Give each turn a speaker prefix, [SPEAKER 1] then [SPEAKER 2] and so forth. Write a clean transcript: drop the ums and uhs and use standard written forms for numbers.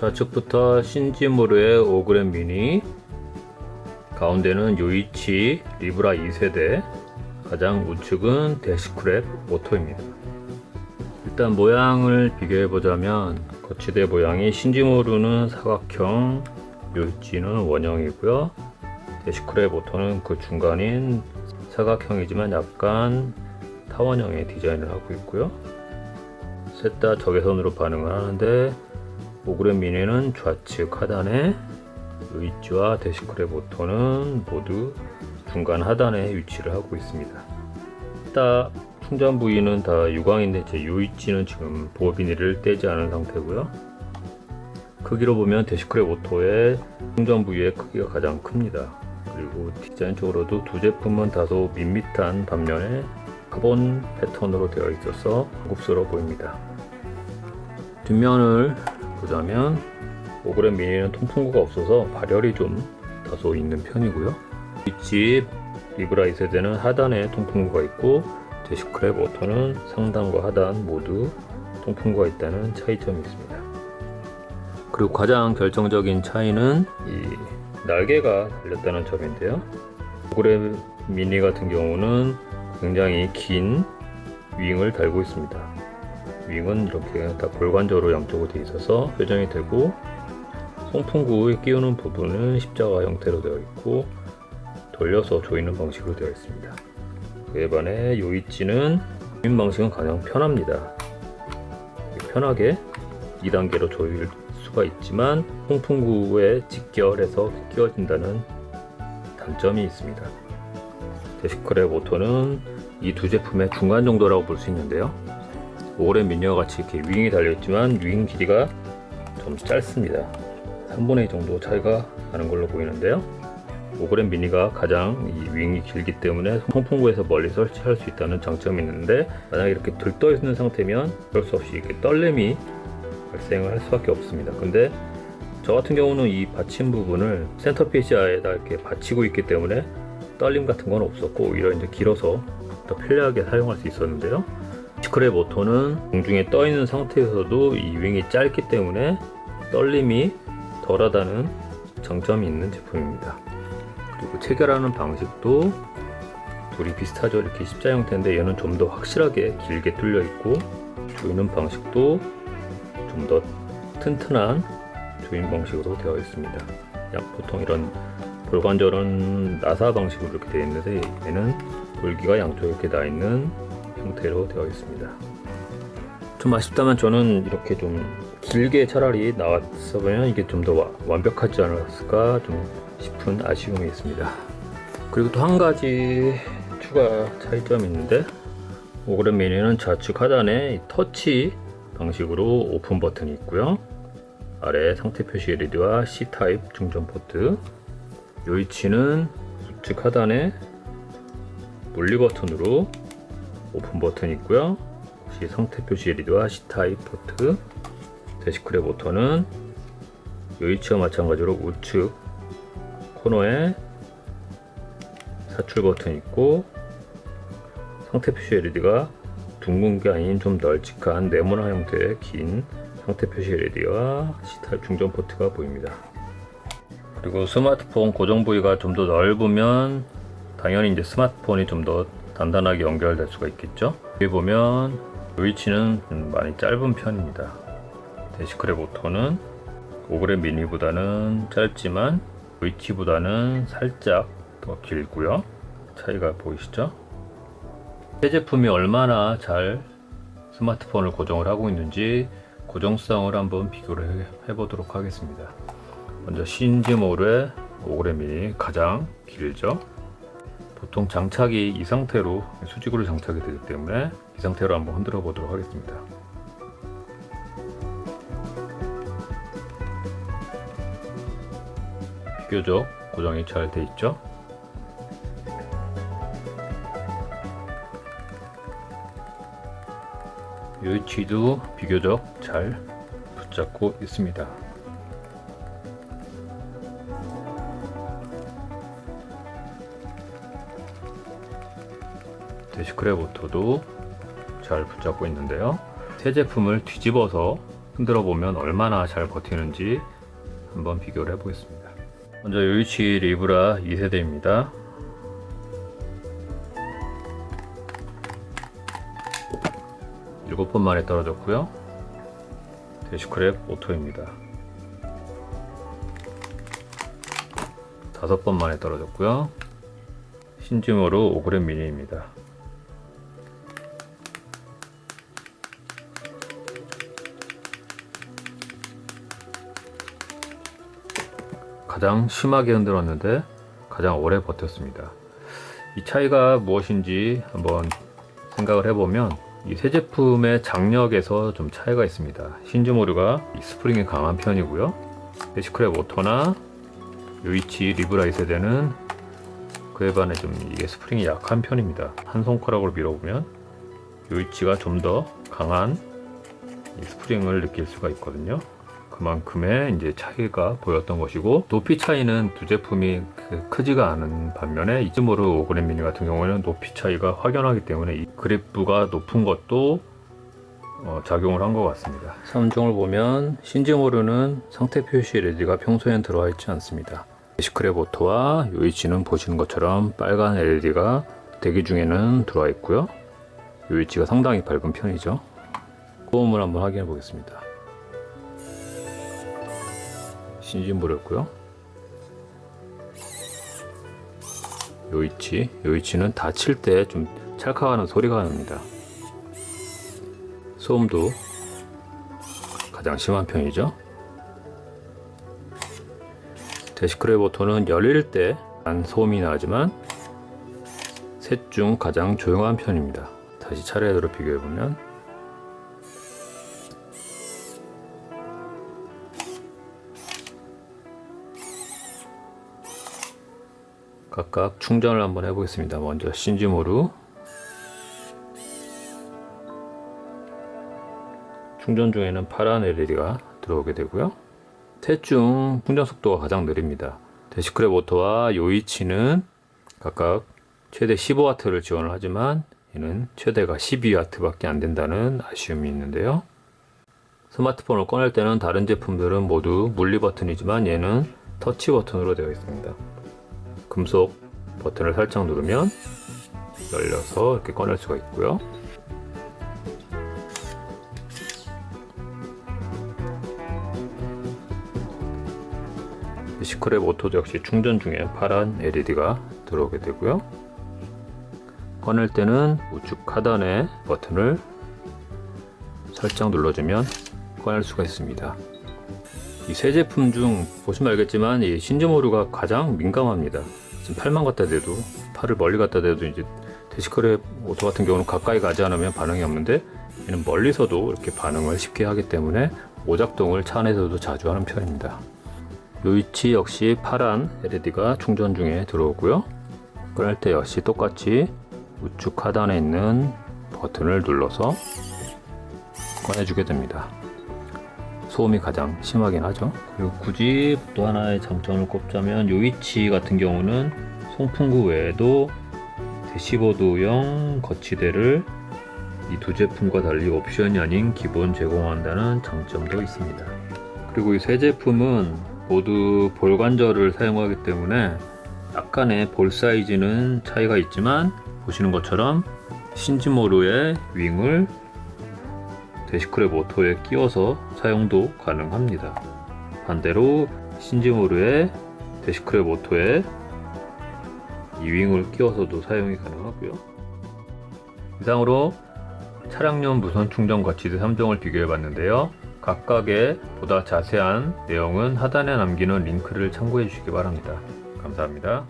[SPEAKER 1] 좌측부터 신지모르의 5g 미니, 가운데는 요이치 리브라 2세대, 가장 우측은 데시크랩 오토입니다. 일단 모양을 비교해 보자면 거치대 모양이 신지모르는 사각형, 요이치는 원형이고요. 데시크랩 오토는 그 중간인 사각형이지만 약간 타원형의 디자인을 하고 있고요. 셋 다 적외선으로 반응을 하는데 5g 미니는 좌측 하단에, 요이치와 데시크랩 오토는 모두 중간 하단에 위치를 하고 있습니다. 다 충전 부위는 다 유광인데 제 요이치는 지금 보호 비닐을 떼지 않은 상태고요. 크기로 보면 데시크랩 오토의 충전 부위의 크기가 가장 큽니다. 그리고 디자인적으로도 두 제품은 다소 밋밋한 반면에 카본 패턴으로 되어 있어서 고급스러워 보입니다. 뒷면을 보자면 5g 미니는 통풍구가 없어서 발열이 좀 다소 있는 편이고요. 뒷집 리브라 2세대는 하단에 통풍구가 있고 데시크랩 오토는 상단과 하단 모두 통풍구가 있다는 차이점이 있습니다. 그리고 가장 결정적인 차이는 이 날개가 달렸다는 점인데요. 5g 미니 같은 경우는 굉장히 긴 윙을 달고 있습니다. 윙은 이렇게 다 골관저로 양쪽으로 되어 있어서 회전이 되고, 송풍구에 끼우는 부분은 십자가 형태로 되어 있고 돌려서 조이는 방식으로 되어 있습니다. 그에 반해 요이치는 조임 방식은 가장 편합니다. 편하게 2단계로 조일 수가 있지만 송풍구에 직결해서 끼워진다는 단점이 있습니다. 데시크랩 오토는 이 두 제품의 중간 정도라고 볼 수 있는데요. 5g 미니와 같이 이렇게 윙이 달려있지만 윙 길이가 좀 짧습니다. 3분의 2 정도 차이가 나는 걸로 보이는데요. 5g 미니가 가장 이 윙이 길기 때문에 송풍구에서 멀리 설치할 수 있다는 장점이 있는데, 만약에 이렇게 들떠 있는 상태면 어쩔 수 없이 이렇게 떨림이 발생을 할 수밖에 없습니다. 근데 저 같은 경우는 이 받침 부분을 센터피시아에다 이렇게 받치고 있기 때문에 떨림 같은 건 없었고, 오히려 이제 길어서 더 편리하게 사용할 수 있었는데요. 데시크랩 오토는 공중에 떠 있는 상태에서도 이 윙이 짧기 때문에 떨림이 덜하다는 장점이 있는 제품입니다. 그리고 체결하는 방식도 둘이 비슷하죠. 이렇게 십자 형태인데 얘는 좀 더 확실하게 길게 뚫려 있고, 조이는 방식도 좀 더 튼튼한 조임 방식으로 되어 있습니다. 보통 이런 볼관절은 나사 방식으로 이렇게 되어 있는데 얘는 볼기가 양쪽에 이렇게 나 있는 형태로 되어 있습니다. 좀 아쉽다면 저는 이렇게 좀 길게 차라리 나왔으면 이게 좀 더 완벽하지 않았을까 좀 싶은 아쉬움이 있습니다. 그리고 또 한 가지 추가 차이점이 있는데, 5g 미니는 좌측 하단에 터치 방식으로 오픈 버튼이 있고요. 아래 상태 표시 LED와 C타입 충전 포트, 요이치는 우측 하단에 분리 버튼으로 오픈 버튼이 있고요. 역시 상태 표시 LED와 C타입 포트, 데시크랩 오토는 요이치와 마찬가지로 우측 코너에 사출 버튼이 있고, 상태 표시 LED가 둥근 게 아닌 좀 널찍한 네모난 형태의 긴 상태 표시 LED와 C타입 충전 포트가 보입니다. 그리고 스마트폰 고정 부위가 좀 더 넓으면 당연히 이제 스마트폰이 좀 더 단단하게 연결될 수가 있겠죠. 여기 보면 요이치는 많이 짧은 편입니다. 데시크랩 오토는 5g 미니보다는 짧지만 요이치보다는 살짝 더 길고요. 차이가 보이시죠? 새 제품이 얼마나 잘 스마트폰을 고정을 하고 있는지 고정성을 한번 비교를 해보도록 하겠습니다. 먼저 신지모르의 5g 미니 가장 길죠. 보통 장착이 이 상태로 수직으로 장착이 되기 때문에 이 상태로 한번 흔들어 보도록 하겠습니다. 비교적 고정이 잘 돼 있죠. 요이치도 비교적 잘 붙잡고 있습니다. 데시크랩 오토도 잘 붙잡고 있는데요. 새 제품을 뒤집어서 흔들어 보면 얼마나 잘 버티는지 한번 비교를 해 보겠습니다. 먼저 요이치 리브라 2세대입니다. 일곱 번 만에 떨어졌고요. 대시크랩 오토입니다. 5번 만에 떨어졌고요. 신즈모루 5g 미니입니다. 가장 심하게 흔들었는데 가장 오래 버텼습니다. 이 차이가 무엇인지 한번 생각을 해보면 이 세 제품의 장력에서 좀 차이가 있습니다. 신즈모루가 스프링이 강한 편이고요. 대시크랩 오토나 요이치 리브라 2세대는 그에 반해 좀 이게 스프링이 약한 편입니다. 한 손가락으로 밀어보면 요이치가 좀 더 강한 이 스프링을 느낄 수가 있거든요. 그만큼의 이제 차이가 보였던 것이고, 높이 차이는 두 제품이 크지가 않은 반면에 이즈모루 5g 미니 같은 경우에는 높이 차이가 확연하기 때문에 이 그립부가 높은 것도 작용을 한 것 같습니다. 3종을 보면 신즈모루는 상태 표시 LED가 평소엔 들어와 있지 않습니다. 대시크랩 오토와 요이치는 보시는 것처럼 빨간 LED가 대기 중에는 들어와 있고요. 요이치가 상당히 밝은 편이죠. 소음을 한번 확인해 보겠습니다. 신진모루였고요. 요이치는 닫힐 때 좀 찰칵하는 소리가 납니다. 소음도 가장 심한 편이죠. 대시크랩 오토는 열릴 때 안 소음이 나지만 셋 중 가장 조용한 편입니다. 다시 차례대로 비교해보면 각각 충전을 한번 해보겠습니다. 먼저 신즈모루 충전 중에는 파란 LED가 들어오게 되고요. 셋 중 충전 속도가 가장 느립니다. 대시크랩 오토와 요이치는 각각 최대 15W를 지원을 하지만 얘는 최대가 12W 밖에 안 된다는 아쉬움이 있는데요. 스마트폰을 꺼낼 때는 다른 제품들은 모두 물리 버튼이지만 얘는 터치 버튼으로 되어 있습니다. 금속 버튼을 살짝 누르면 열려서 이렇게 꺼낼 수가 있고요. 대시크랩 오토도 역시 충전 중에 파란 LED가 들어오게 되고요. 꺼낼 때는 우측 하단의 버튼을 살짝 눌러주면 꺼낼 수가 있습니다. 이 세 제품 중 보시면 알겠지만 이 신즈모루가 가장 민감합니다. 지금 팔만 갖다 대도, 팔을 멀리 갖다 대도 이제 대시크랩 오토 같은 경우는 가까이 가지 않으면 반응이 없는데 얘는 멀리서도 이렇게 반응을 쉽게 하기 때문에 오작동을 차 안에서도 자주 하는 편입니다. 요이치 역시 파란 LED가 충전 중에 들어오고요. 꺼낼 때 역시 똑같이 우측 하단에 있는 버튼을 눌러서 꺼내주게 됩니다. 소음이 가장 심하긴 하죠. 그리고 굳이 또 하나의 장점을 꼽자면 요이치 같은 경우는 송풍구 외에도 대시보드용 거치대를 이 두 제품과 달리 옵션이 아닌 기본 제공한다는 장점도 있습니다. 그리고 이 세 제품은 모두 볼 관절을 사용하기 때문에 약간의 볼 사이즈는 차이가 있지만 보시는 것처럼 신즈모루의 윙을 대시크랩 오토에 끼워서 사용도 가능합니다. 반대로 신즈모루의 대시크랩 오토에 이 윙을 끼워서도 사용이 가능하고요. 이상으로 차량용 무선 충전 거치대 3종을 비교해 봤는데요. 각각의 보다 자세한 내용은 하단에 남기는 링크를 참고해 주시기 바랍니다. 감사합니다.